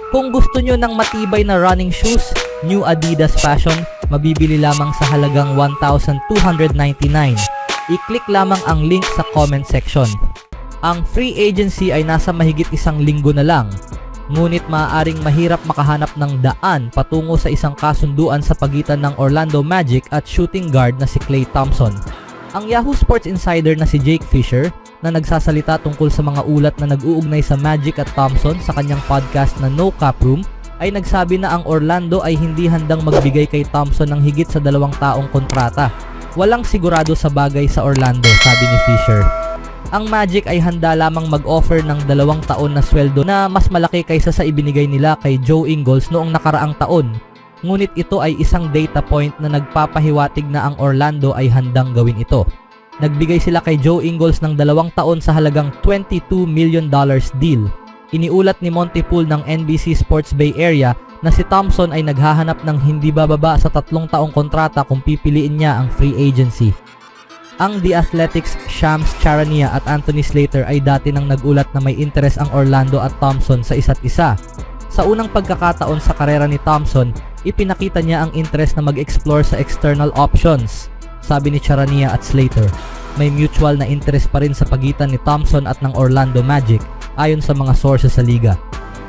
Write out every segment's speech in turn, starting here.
Kung gusto nyo ng matibay na running shoes, New Adidas Fashion, mabibili lamang sa halagang $1,299. I-click lamang ang link sa comment section. Ang free agency ay nasa mahigit isang linggo na lang, ngunit maaaring mahirap makahanap ng daan patungo sa isang kasunduan sa pagitan ng Orlando Magic at shooting guard na si Klay Thompson. Ang Yahoo Sports Insider na si Jake Fisher, na nagsasalita tungkol sa mga ulat na nag-uugnay sa Magic at Thompson sa kanyang podcast na No Cap Room, ay nagsabi na ang Orlando ay hindi handang magbigay kay Thompson ng higit sa 2 taong kontrata. Walang sigurado sa bagay sa Orlando, sabi ni Fisher. Ang Magic ay handa lamang mag-offer ng 2 taon na sweldo na mas malaki kaysa sa ibinigay nila kay Joe Ingles noong nakaraang taon. Ngunit ito ay isang data point na nagpapahiwatig na ang Orlando ay handang gawin ito. Nagbigay sila kay Joe Ingles ng 2 taon sa halagang $22 million deal. Iniulat ni Monty Poole ng NBC Sports Bay Area na si Thompson ay naghahanap ng hindi bababa sa 3 taong kontrata kung pipiliin niya ang free agency. Ang The Athletic's Shams Charania at Anthony Slater ay dati nang nagulat na may interes ang Orlando at Thompson sa isa't isa. Sa unang pagkakataon sa karera ni Thompson, ipinakita niya ang interes na mag-explore sa external options. Sabi ni Charania at Slater, may mutual na interest pa rin sa pagitan ni Thompson at ng Orlando Magic ayon sa mga sources sa liga.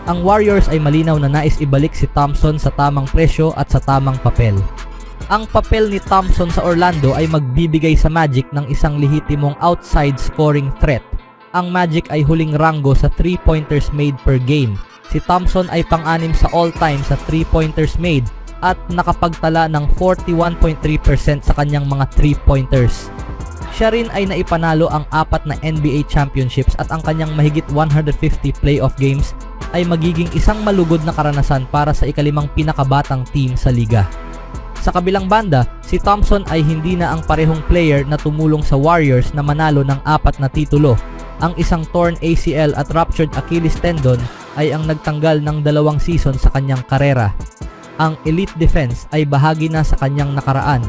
Ang Warriors ay malinaw na nais ibalik si Thompson sa tamang presyo at sa tamang papel. Ang papel ni Thompson sa Orlando ay magbibigay sa Magic ng isang lehitimong outside scoring threat. Ang Magic ay huling ranggo sa 3-pointers made per game. Si Thompson ay pang-anim sa all-time sa 3-pointers made at nakapagtala ng 41.3% sa kanyang mga 3-pointers. Siya rin ay naipanalo ang 4 na NBA championships at ang kanyang mahigit 150 playoff games ay magiging isang malugod na karanasan para sa ika-5 pinakabatang team sa liga. Sa kabilang banda, si Thompson ay hindi na ang parehong player na tumulong sa Warriors na manalo ng 4 na titulo. Ang isang torn ACL at ruptured Achilles tendon ay ang nagtanggal ng 2 season sa kanyang karera. Ang elite defense ay bahagi na sa kanyang nakaraan.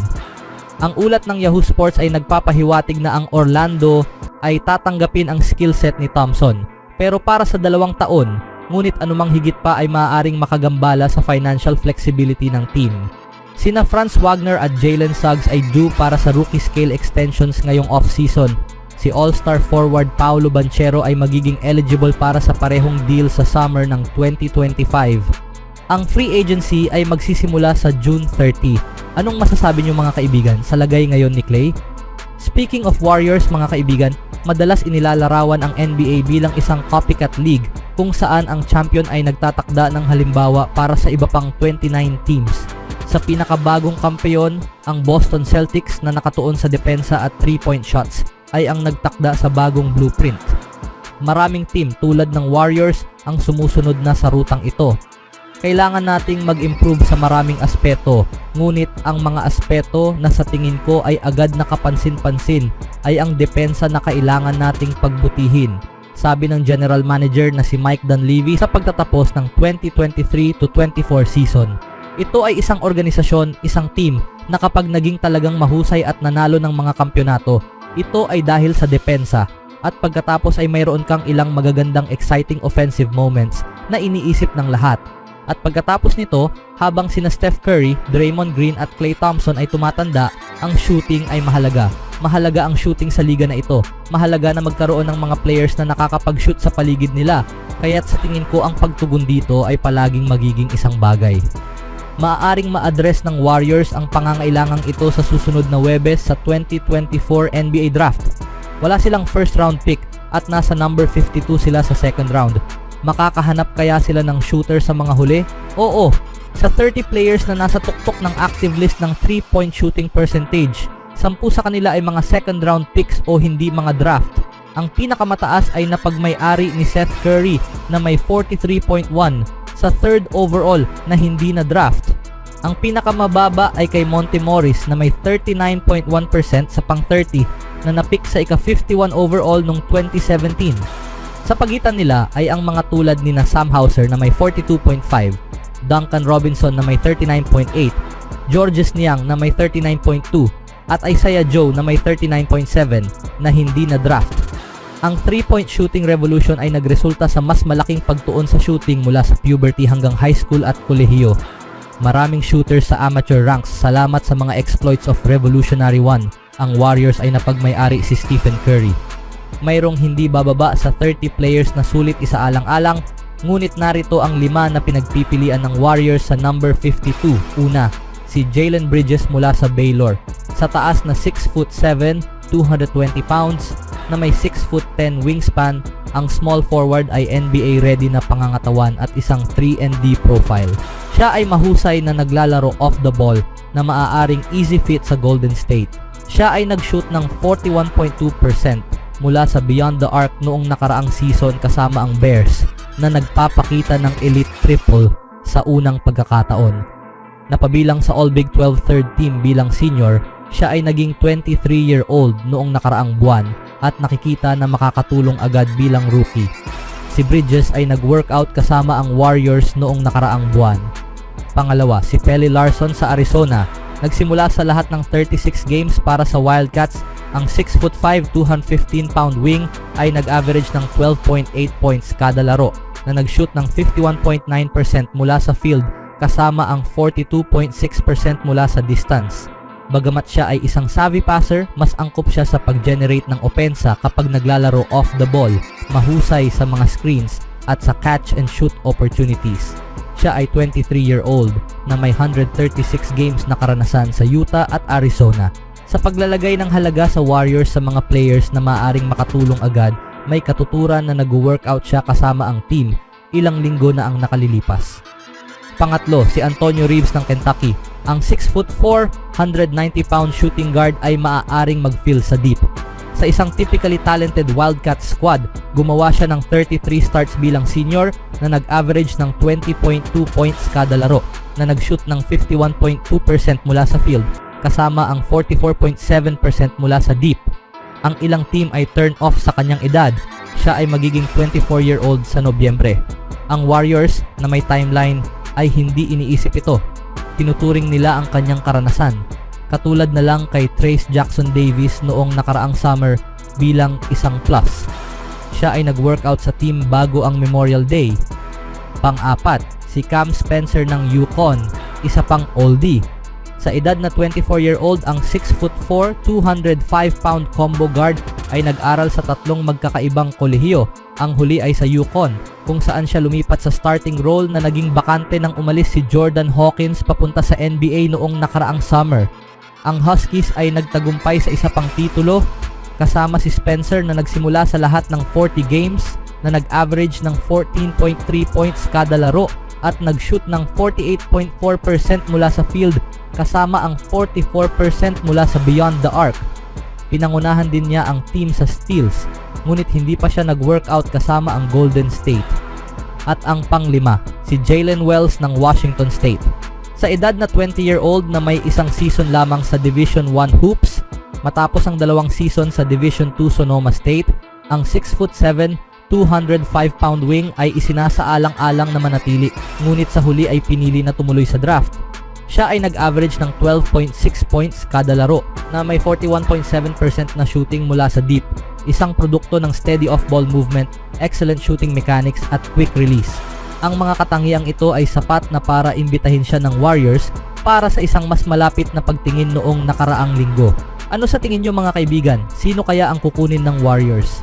Ang ulat ng Yahoo Sports ay nagpapahiwatig na ang Orlando ay tatanggapin ang skill set ni Thompson, pero para sa 2 taon, ngunit anumang higit pa ay maaaring makagambala sa financial flexibility ng team. Sina Franz Wagner at Jalen Suggs ay due para sa rookie scale extensions ngayong off-season. Si All-Star forward Paolo Banchero ay magiging eligible para sa parehong deal sa summer ng 2025. Ang free agency ay magsisimula sa June 30. Anong masasabi niyo mga kaibigan sa lagay ngayon ni Klay? Speaking of Warriors mga kaibigan, madalas inilalarawan ang NBA bilang isang copycat league kung saan ang champion ay nagtatakda ng halimbawa para sa iba pang 29 teams. Sa pinakabagong kampeon, ang Boston Celtics na nakatuon sa depensa at 3-point shots ay ang nagtakda sa bagong blueprint. Maraming team tulad ng Warriors ang sumusunod na sa rutang ito. Kailangan nating mag-improve sa maraming aspeto, ngunit ang mga aspeto na sa tingin ko ay agad nakapansin-pansin ay ang depensa na kailangan nating pagbutihin, sabi ng General Manager na si Mike Dunleavy sa pagtatapos ng 2023-24 season. Ito ay isang organisasyon, isang team na kapag naging talagang mahusay at nanalo ng mga kampyonato, ito ay dahil sa depensa at pagkatapos ay mayroon kang ilang magagandang exciting offensive moments na iniisip ng lahat. At pagkatapos nito, habang sina Steph Curry, Draymond Green at Klay Thompson ay tumatanda, ang shooting ay mahalaga. Mahalaga ang shooting sa liga na ito. Mahalaga na magkaroon ng mga players na nakakapag-shoot sa paligid nila. Kaya't sa tingin ko ang pagtugon dito ay palaging magiging isang bagay. Maaaring ma-address ng Warriors ang pangangailangang ito sa susunod na Huwebes sa 2024 NBA Draft. Wala silang first round pick at nasa number 52 sila sa second round. Makakahanap kaya sila ng shooter sa mga huli? Oo. Sa 30 players na nasa tuktok ng active list ng 3-point shooting percentage, 10 sa kanila ay mga second round picks o hindi mga draft. Ang pinakamataas ay napagmay-ari ni Seth Curry na may 43.1 sa third overall na hindi na draft. Ang pinakamababa ay kay Monte Morris na may 39.1% sa pang-30 na napick sa ika-51 overall noong 2017. Sa pagitan nila ay ang mga tulad ni na Sam Hauser na may 42.5, Duncan Robinson na may 39.8, Georges Niang na may 39.2 at Isaiah Joe na may 39.7 na hindi na draft. Ang 3-point shooting revolution ay nagresulta sa mas malaking pagtuon sa shooting mula sa puberty hanggang high school at kolehiyo. Maraming shooters sa amateur ranks salamat sa mga exploits of Revolutionary 1. Ang Warriors ay napagmay-ari si Stephen Curry. Mayroong hindi bababa sa 30 players na sulit isaalang-alang, ngunit narito ang 5 na pinagpipilian ng Warriors sa number 52. Una, si Jalen Bridges mula sa Baylor. Sa taas na 6'7", 220 pounds, na may 6'10" wingspan, ang small forward ay NBA ready na pangangatawan at isang 3-and-D profile. Siya ay mahusay na naglalaro off the ball na maaaring easy fit sa Golden State. Siya ay nag-shoot ng 41.2% mula sa beyond the arc noong nakaraang season kasama ang Bears na nagpapakita ng elite triple sa unang pagkakataon. Napabilang sa All Big 12 third team bilang senior, siya ay naging 23-year-old noong nakaraang buwan at nakikita na makakatulong agad bilang rookie. Si Bridges ay nag-workout kasama ang Warriors noong nakaraang buwan. Pangalawa, si Pelle Larsson sa Arizona. Nagsimula sa lahat ng 36 games para sa Wildcats. Ang 6'5", 215-pound wing ay nag-average ng 12.8 points kada laro na nag-shoot ng 51.9% mula sa field kasama ang 42.6% mula sa distance. Bagamat siya ay isang savvy passer, mas angkop siya sa pag-generate ng opensa kapag naglalaro off the ball, mahusay sa mga screens at sa catch and shoot opportunities. Siya ay 23-year-old na may 136 games na karanasan sa Utah at Arizona. Sa paglalagay ng halaga sa Warriors sa mga players na maaaring makatulong agad, may katuturan na nag-workout siya kasama ang team, ilang linggo na ang nakalilipas. Pangatlo, si Antonio Reeves ng Kentucky. Ang 6'4", 190-pound shooting guard ay maaaring mag-fill sa deep. Sa isang typically talented Wildcat squad, gumawa siya ng 33 starts bilang senior na nag-average ng 20.2 points kada laro, na nag-shoot ng 51.2% mula sa field, kasama ang 44.7% mula sa deep. Ang ilang team ay turn off sa kanyang edad. Siya ay magiging 24-year-old sa Nobyembre. Ang Warriors, na may timeline, ay hindi iniisip ito. Tinuturing nila ang kanyang karanasan, katulad na lang kay Trayce Jackson Davis noong nakaraang summer bilang isang plus. Siya ay nag-workout sa team bago ang Memorial Day. Pang-apat, si Cam Spencer ng UConn, isa pang oldie. Sa edad na 24-year-old, ang 6'4", 205-pound combo guard ay nag-aral sa 3 magkakaibang kolehiyo. Ang huli ay sa UConn, kung saan siya lumipat sa starting role na naging bakante nang umalis si Jordan Hawkins papunta sa NBA noong nakaraang summer. Ang Huskies ay nagtagumpay sa isa pang titulo, kasama si Spencer na nagsimula sa lahat ng 40 games na nag-average ng 14.3 points kada laro at nag-shoot ng 48.4% mula sa field kasama ang 44% mula sa beyond the arc. Pinangunahan din niya ang team sa steals, ngunit hindi pa siya nag-workout kasama ang Golden State. At ang pang-5, si Jalen Wells ng Washington State. Sa edad na 20-year-old na may isang season lamang sa Division 1 hoops, matapos ang 2 season sa Division 2 Sonoma State, ang 6'7", 205-pound wing ay isinasaalang-alang na manatili, ngunit sa huli ay pinili na tumuloy sa draft. Siya ay nag-average ng 12.6 points kada laro na may 41.7% na shooting mula sa deep, isang produkto ng steady off-ball movement, excellent shooting mechanics at quick release. Ang mga katangiang ito ay sapat na para imbitahin siya ng Warriors para sa isang mas malapit na pagtingin noong nakaraang linggo. Ano sa tingin niyo mga kaibigan? Sino kaya ang kukunin ng Warriors?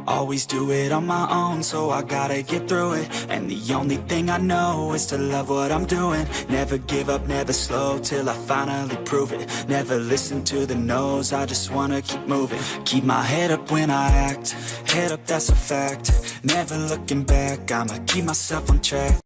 Always do it on my own, so I gotta get through it. And the only thing I know is to love what I'm doing. Never give up, never slow, till I finally prove it. Never listen to the no's, I just wanna keep moving. Keep my head up when I act, head up, that's a fact. Never looking back, I'ma keep myself on track.